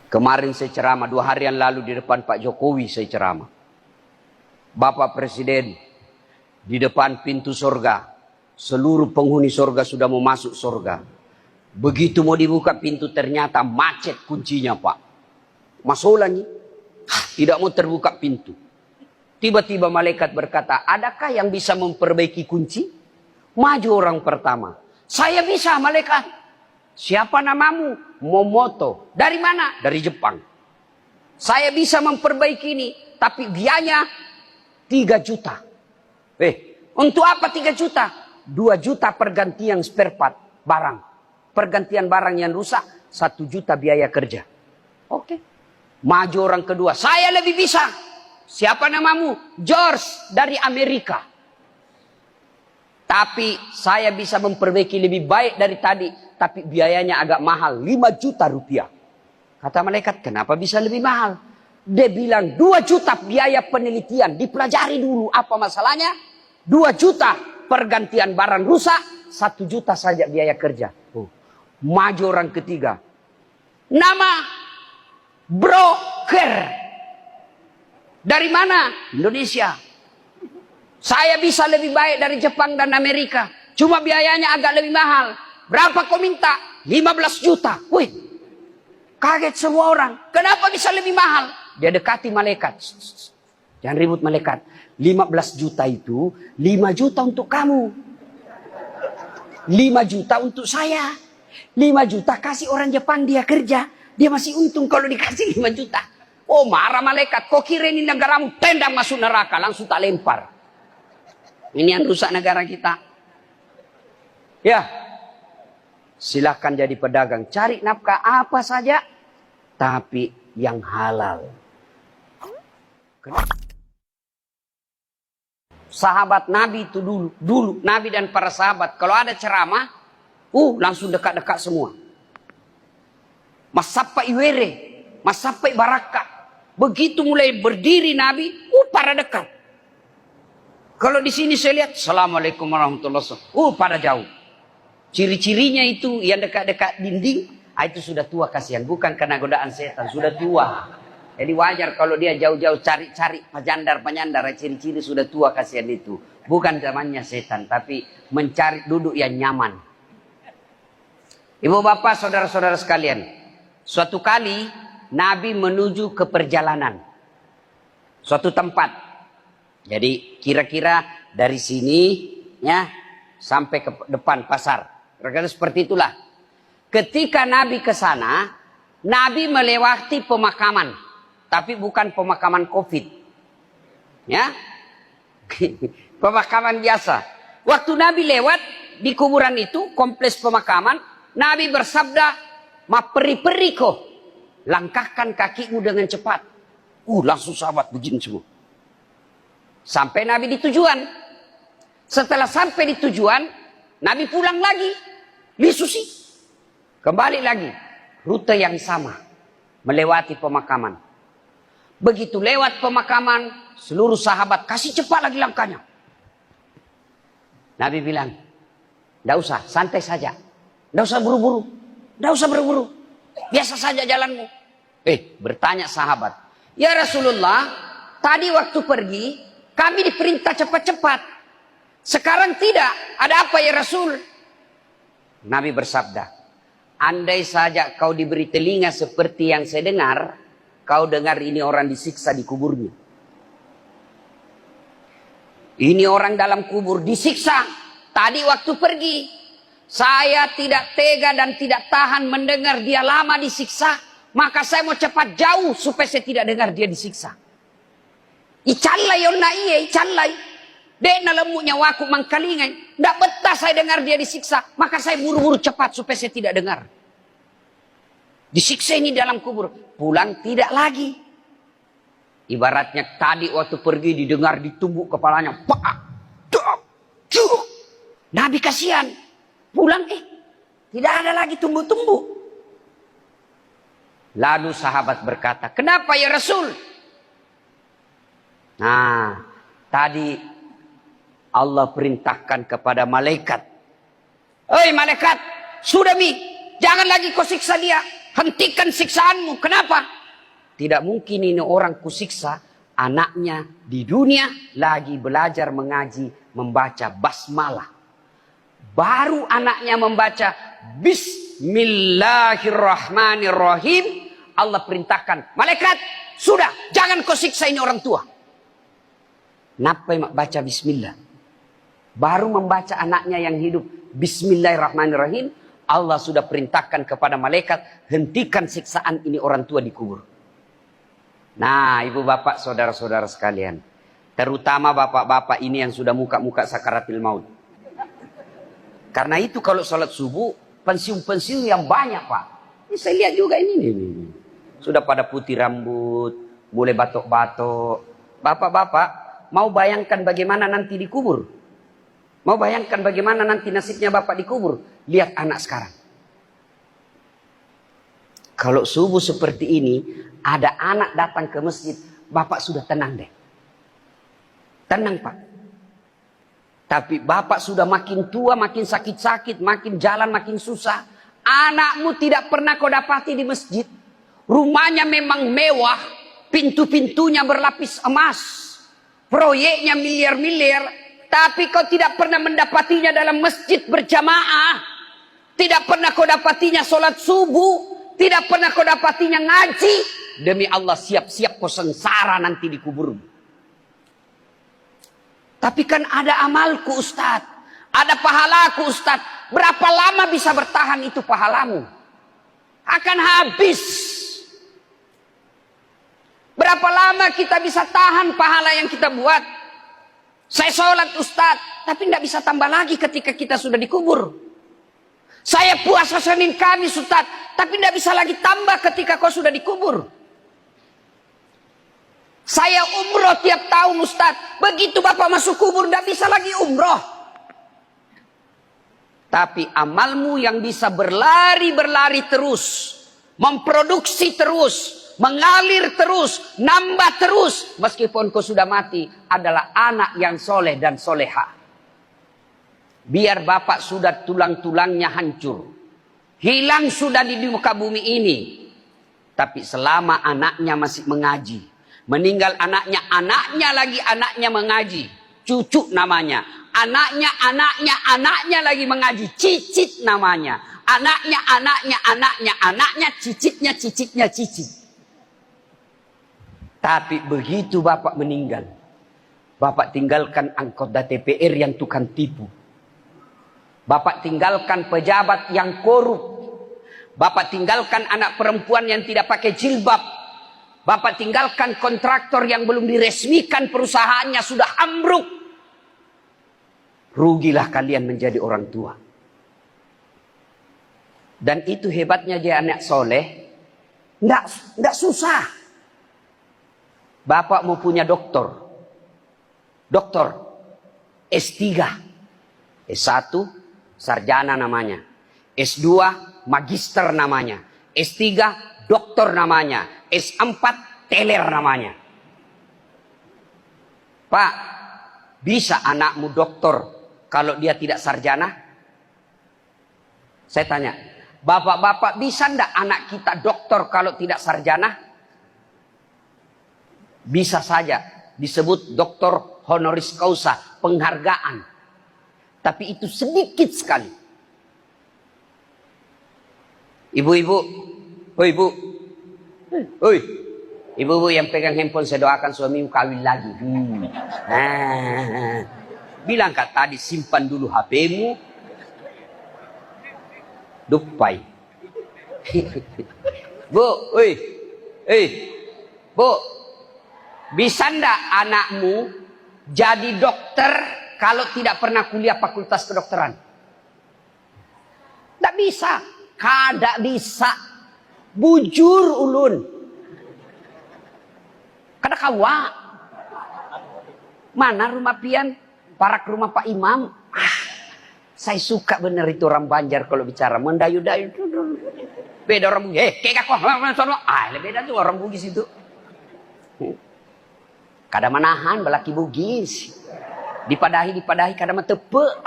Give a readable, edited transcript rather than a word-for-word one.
Kemarin saya ceramah, 2 hari yang lalu di depan Pak Jokowi saya ceramah. Bapak Presiden, di depan pintu surga, seluruh penghuni surga sudah mau masuk surga. Begitu mau dibuka pintu ternyata macet kuncinya Pak. Masalah nih, tidak mau terbuka pintu. Tiba-tiba malaikat berkata, adakah yang bisa memperbaiki kunci? Maju orang pertama. Saya bisa malaikat. Siapa namamu? Momoto. Dari mana? Dari Jepang. Saya bisa memperbaiki ini, tapi biayanya 3 juta. Untuk apa 3 juta? 2 juta pergantian spare part barang. Pergantian barang yang rusak, 1 juta biaya kerja. Oke. Maju orang kedua. Saya lebih bisa. Siapa namamu? George dari Amerika. Tapi saya bisa memperbaiki lebih baik dari tadi. Tapi biayanya agak mahal. 5 juta rupiah. Kata malaikat, kenapa bisa lebih mahal? Dia bilang 2 juta biaya penelitian. Dipelajari dulu apa masalahnya. 2 juta pergantian barang rusak. 1 juta saja biaya kerja. Maju orang ketiga. Nama broker. Dari mana? Indonesia. Saya bisa lebih baik dari Jepang dan Amerika. Cuma biayanya agak lebih mahal. Berapa kau minta? 15 juta. Wih, kaget semua orang. Kenapa bisa lebih mahal? Dia dekati malaikat. Jangan ribut malaikat. 15 juta itu 5 juta untuk kamu. 5 juta untuk saya. 5 juta kasih orang Jepang dia kerja. Dia masih untung kalau dikasih 5 juta. Oh marah malaikat. Kau kira ini negaramu, tendang masuk neraka. Langsung tak lempar. Ini yang rusak negara kita. Ya. Silahkan jadi pedagang. Cari nafkah apa saja. Tapi yang halal. Sahabat Nabi itu dulu Nabi dan para sahabat. Kalau ada ceramah. Langsung dekat-dekat semua. Mas Sampai Iwere. Mas Sampai Baraka. Begitu mulai berdiri Nabi, pada dekat. Kalau di sini saya lihat, Assalamualaikum warahmatullahi wabarakatuh. Pada jauh. Ciri-cirinya itu yang dekat-dekat dinding, itu sudah tua kasihan. Bukan karena godaan setan, sudah tua. Jadi wajar kalau dia jauh-jauh cari-cari penyandar-penyandar. Ciri-ciri sudah tua kasihan itu. Bukan zamannya setan, tapi mencari duduk yang nyaman. Ibu bapak, saudara-saudara sekalian. Suatu kali Nabi menuju ke perjalanan. Suatu tempat. Jadi kira-kira dari sini ya sampai ke depan pasar. Kira-kira seperti itulah. Ketika Nabi ke sana, Nabi melewati pemakaman. Tapi bukan pemakaman Covid. Ya. Pemakaman biasa. Waktu Nabi lewat di kuburan itu, kompleks pemakaman, Nabi bersabda, "Ma peri-periko. Langkahkan kakimu dengan cepat." Langsung sahabat begini semua. Sampai Nabi di tujuan. Setelah sampai di tujuan, Nabi pulang lagi. Lisusi. Kembali lagi. Rute yang sama. Melewati pemakaman. Begitu lewat pemakaman, seluruh sahabat kasih cepat lagi langkahnya. Nabi bilang, "Tidak usah, santai saja. Tidak usah buru-buru. Tidak usah buru-buru. Biasa saja jalanmu." Bertanya sahabat, "Ya Rasulullah, tadi waktu pergi, kami diperintah cepat-cepat. Sekarang tidak. Ada apa ya Rasul?" Nabi bersabda, "Andai saja kau diberi telinga seperti yang saya dengar, kau dengar ini orang disiksa di kuburnya. Ini orang dalam kubur disiksa. Tadi waktu pergi, saya tidak tega dan tidak tahan mendengar dia lama disiksa. Maka saya mau cepat jauh supaya saya tidak dengar dia disiksa. Icalai yonna iye, icalai. Dena lemuknya waku mangkalingan. Tidak betah saya dengar dia disiksa. Maka saya buru-buru cepat supaya saya tidak dengar. Disiksa ini dalam kubur. Pulang tidak lagi. Ibaratnya tadi waktu pergi didengar ditumbuk kepalanya. Nabi kasihan. Pulang tidak ada lagi tumbuk-tumbuk. Lalu sahabat berkata, "Kenapa ya Rasul?" Nah, tadi Allah perintahkan kepada malaikat. "Hei malaikat, sudah mi, jangan lagi kau siksa dia. Hentikan siksaanmu. Kenapa? Tidak mungkin ini orang kusiksa. Anaknya di dunia lagi belajar mengaji, membaca basmalah. Baru anaknya membaca Bismillahirrahmanirrahim. Allah perintahkan, malaikat, sudah, jangan kau siksa ini orang tua. Kenapa mak baca bismillah? Baru membaca anaknya yang hidup Bismillahirrahmanirrahim, Allah sudah perintahkan kepada malaikat, hentikan siksaan ini orang tua dikubur. Nah, ibu bapak, saudara-saudara sekalian, terutama bapak-bapak ini yang sudah muka-muka sakaratil maut. Karena itu kalau sholat subuh, pensiun-pensiun yang banyak, Pak. Ini saya lihat juga ini. Sudah pada putih rambut, mulai batok-batok. Bapak-bapak, mau bayangkan bagaimana nanti dikubur? Mau bayangkan bagaimana nanti nasibnya bapak dikubur? Lihat anak sekarang. Kalau subuh seperti ini, ada anak datang ke masjid, bapak sudah tenang deh. Tenang, Pak. Tapi bapak sudah makin tua, makin sakit-sakit, makin jalan makin susah. Anakmu tidak pernah kau dapati di masjid. Rumahnya memang mewah, pintu-pintunya berlapis emas, proyeknya miliar-miliar. Tapi kau tidak pernah mendapatinya dalam masjid berjamaah. Tidak pernah kau dapatinya sholat subuh. Tidak pernah kau dapatinya ngaji. Demi Allah, siap-siap kau sengsara nanti di kuburmu. Tapi kan ada amalku, Ustaz. Ada pahalaku, Ustaz. Berapa lama bisa bertahan itu pahalamu? Akan habis. Berapa lama kita bisa tahan pahala yang kita buat? Saya sholat, Ustaz, tapi tidak bisa tambah lagi ketika kita sudah dikubur. Saya puasa Senin Kamis, Ustaz, tapi tidak bisa lagi tambah ketika kau sudah dikubur. Saya umroh tiap tahun, Ustaz. Begitu bapak masuk kubur, tidak bisa lagi umroh. Tapi amalmu yang bisa berlari-berlari terus, memproduksi terus, mengalir terus, nambah terus, meskipun kau sudah mati, adalah anak yang soleh dan soleha. Biar bapak sudah tulang-tulangnya hancur, hilang sudah di muka bumi ini, tapi selama anaknya masih mengaji, meninggal anaknya lagi anaknya mengaji, cucu namanya, anaknya lagi mengaji, cicit namanya, anaknya, cicitnya, cicit. Tapi begitu bapak meninggal, bapak tinggalkan anggota DPR yang tukang tipu. Bapak tinggalkan pejabat yang korup. Bapak tinggalkan anak perempuan yang tidak pakai jilbab. Bapak tinggalkan kontraktor yang belum diresmikan perusahaannya sudah ambruk. Rugilah kalian menjadi orang tua. Dan itu hebatnya dia anak soleh. Nggak susah. Bapak mau punya doktor. S3. S1 sarjana namanya. S2 magister namanya. S3 doktor namanya. S4 teler namanya. Pak, bisa anakmu doktor kalau dia tidak sarjana? Saya tanya, bapak-bapak bisa enggak anak kita doktor kalau tidak sarjana? Bisa saja disebut doktor honoris causa, penghargaan. Tapi itu sedikit sekali. Ibu-ibu, ibu-ibu yang pegang handphone, saya doakan suamimu kawin lagi. Bilang kak tadi simpan dulu HP-mu. Dupai. Bu, Bu, bisa ndak anakmu jadi dokter kalau tidak pernah kuliah fakultas kedokteran? Tidak bisa. Kada bisa. Bujur ulun. Kada kawa. Mana rumah pian? Parak rumah Pak Imam. Saya suka bener itu orang Banjar kalau bicara. Mendayu-dayu. Beda orang Bugis. Kayak kok. Beda tuh orang Bugis itu. Kada manahan balaki Bugis. Dipadahi kada matepe.